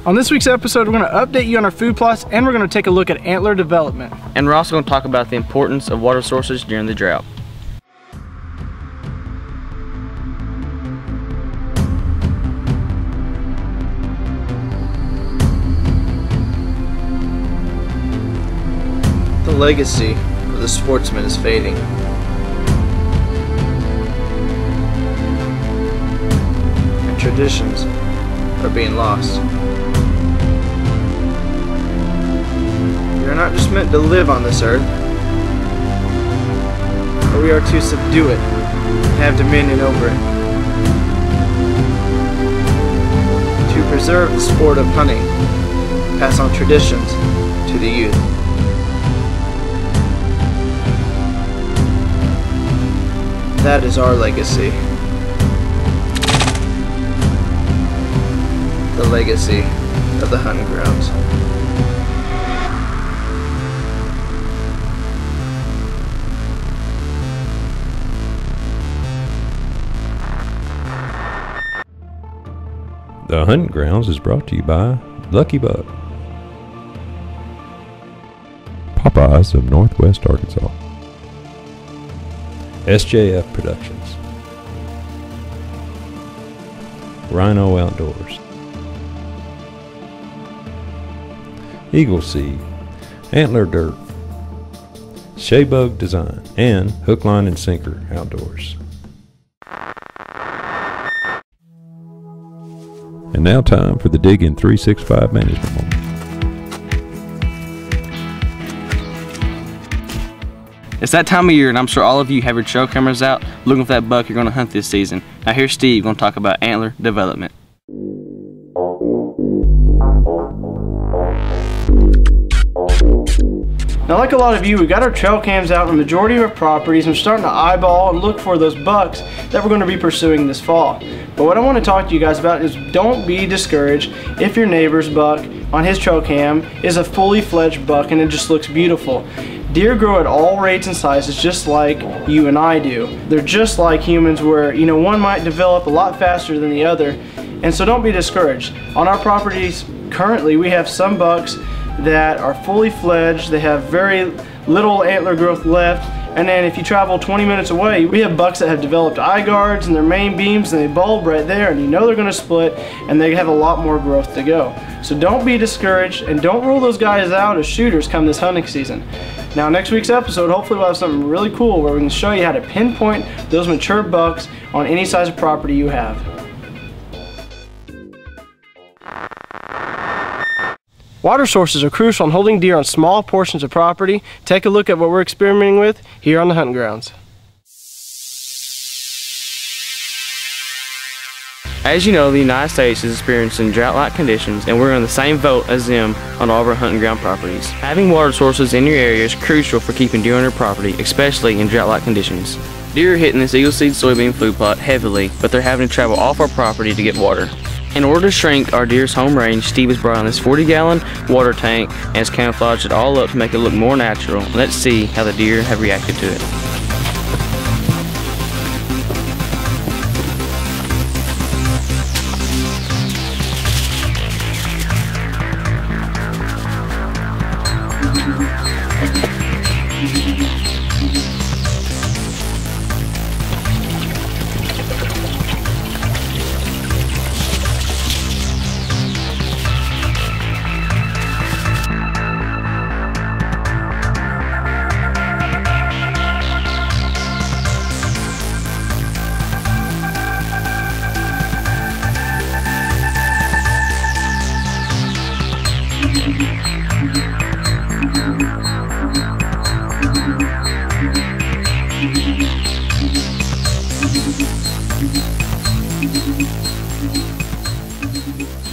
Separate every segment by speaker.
Speaker 1: On this week's episode, we're going to update you on our food plots, and we're going to take a look at antler development.
Speaker 2: And we're also going to talk about the importance of water sources during the drought.
Speaker 3: The legacy of the sportsman is fading. And traditions are being lost. We are not just meant to live on this earth, but we are to subdue it and have dominion over it. To preserve the sport of hunting, pass on traditions to the youth. That is our legacy. The legacy of the hunting grounds.
Speaker 4: The Hunting Grounds is brought to you by Lucky Buck, Popeyes of Northwest Arkansas, SJF Productions, Rhino Outdoors, Eagle Seed, Antler Dirt, Shaybug Design, and Hook, Line, and Sinker Outdoors. And now time for the Diggin' 365 Management Moment.
Speaker 2: It's that time of year, and I'm sure all of you have your trail cameras out looking for that buck you're going to hunt this season. Now here's Steve going to talk about antler development.
Speaker 1: Now, like a lot of you, we got our trail cams out on the majority of our properties, and we're starting to eyeball and look for those bucks that we're going to be pursuing this fall. But what I want to talk to you guys about is don't be discouraged if your neighbor's buck on his trail cam is a fully fledged buck and it just looks beautiful. Deer grow at all rates and sizes just like you and I do. They're just like humans where, you know, one might develop a lot faster than the other, and so don't be discouraged. On our properties currently, we have some bucks that are fully fledged. They have very little antler growth left, and then if you travel 20 minutes away, we have bucks that have developed eye guards and their main beams, and they bulb right there, and you know they're going to split, and they have a lot more growth to go. So don't be discouraged, and don't rule those guys out as shooters come this hunting season. Now, next week's episode, hopefully we'll have something really cool where we can show you how to pinpoint those mature bucks on any size of property you have. Water sources are crucial in holding deer on small portions of property. Take a look at what we're experimenting with here on the hunting grounds.
Speaker 2: As you know, the United States is experiencing drought-like conditions, and we're in the same boat as them on all of our hunting ground properties. Having water sources in your area is crucial for keeping deer on your property, especially in drought-like conditions. Deer are hitting this Eagle Seed soybean food plot heavily, but they're having to travel off our property to get water. In order to shrink our deer's home range, Steve has brought on this 40-gallon water tank and has camouflaged it all up to make it look more natural. Let's see how the deer have reacted to it.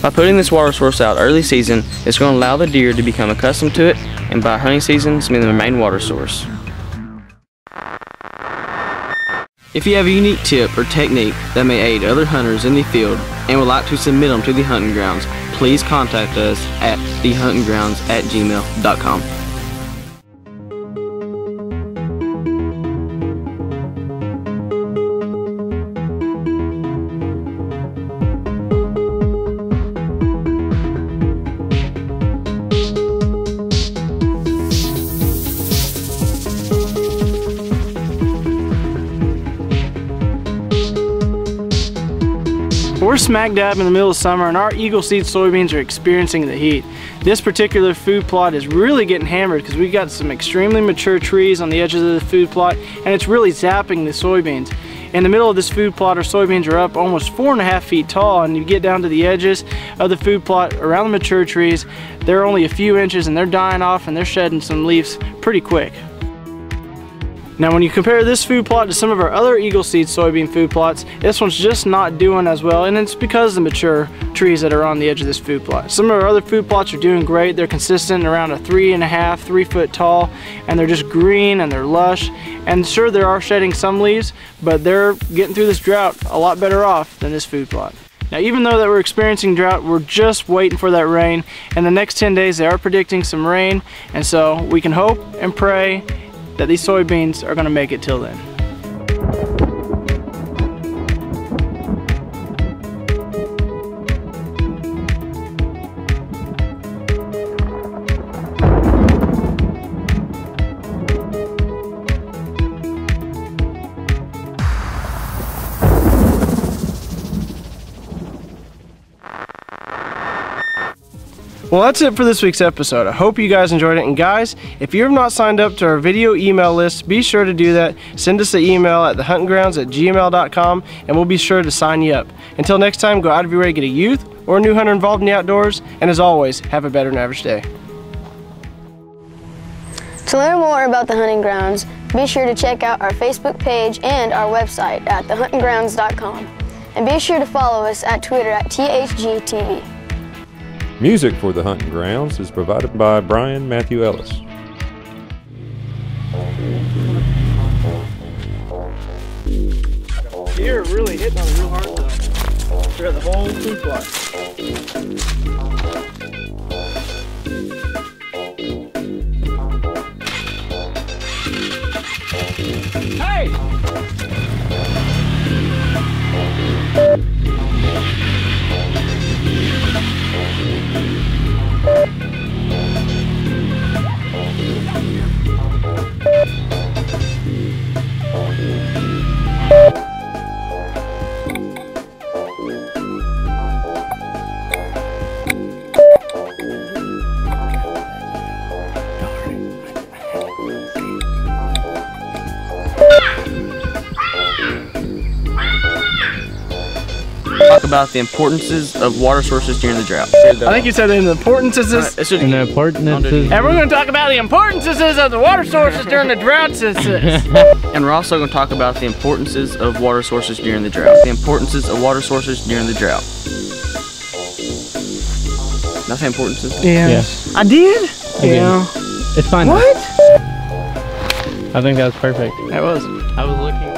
Speaker 2: By putting this water source out early season, it's going to allow the deer to become accustomed to it, and by hunting season, it's going to be the main water source. If you have a unique tip or technique that may aid other hunters in the field and would like to submit them to the hunting grounds, please contact us at thehuntinggrounds@gmail.com.
Speaker 1: we're smack dab in the middle of summer and our Eagle Seed soybeans are experiencing the heat. This particular food plot is really getting hammered because we got some extremely mature trees on the edges of the food plot, and it's really zapping the soybeans. In the middle of this food plot, our soybeans are up almost 4.5 feet tall, and you get down to the edges of the food plot around the mature trees, they're only a few inches and they're dying off and they're shedding some leaves pretty quick. Now when you compare this food plot to some of our other Eagle Seed soybean food plots, this one's just not doing as well, and it's because of the mature trees that are on the edge of this food plot. Some of our other food plots are doing great. They're consistent around a 3 foot tall, and they're just green and they're lush. And sure, they are shedding some leaves, but they're getting through this drought a lot better off than this food plot. Now even though that we're experiencing drought, we're just waiting for that rain. In the next 10 days they are predicting some rain, and so we can hope and pray that these soybeans are going to make it till then. Well, that's it for this week's episode. I hope you guys enjoyed it. And guys, if you have not signed up to our video email list, be sure to do that. Send us an email at thehuntingrounds@gmail.com and we'll be sure to sign you up. Until next time, go out of your way to get a youth or a new hunter involved in the outdoors. And as always, have a better than average day.
Speaker 5: To learn more about the hunting grounds, be sure to check out our Facebook page and our website at thehuntingrounds.com. And be sure to follow us at Twitter at THGTV.
Speaker 4: Music for the Hunting Grounds is provided by Brian Matthew Ellis.
Speaker 1: You're really hitting on it real hard though. Throughout the whole food plot. Hey!
Speaker 2: Talk about the importances of water sources during the drought.
Speaker 1: I think you said the importances.
Speaker 2: And
Speaker 1: And we're going to talk about the importances of the water sources during the drought.
Speaker 2: And we're also going to talk about the importances of water sources during the drought. The importances of water sources during the drought. Did I say importances?
Speaker 1: Yeah. I did?
Speaker 6: Yeah. It's fine.
Speaker 1: What?
Speaker 6: I think that was perfect.
Speaker 1: That was.
Speaker 6: I was looking.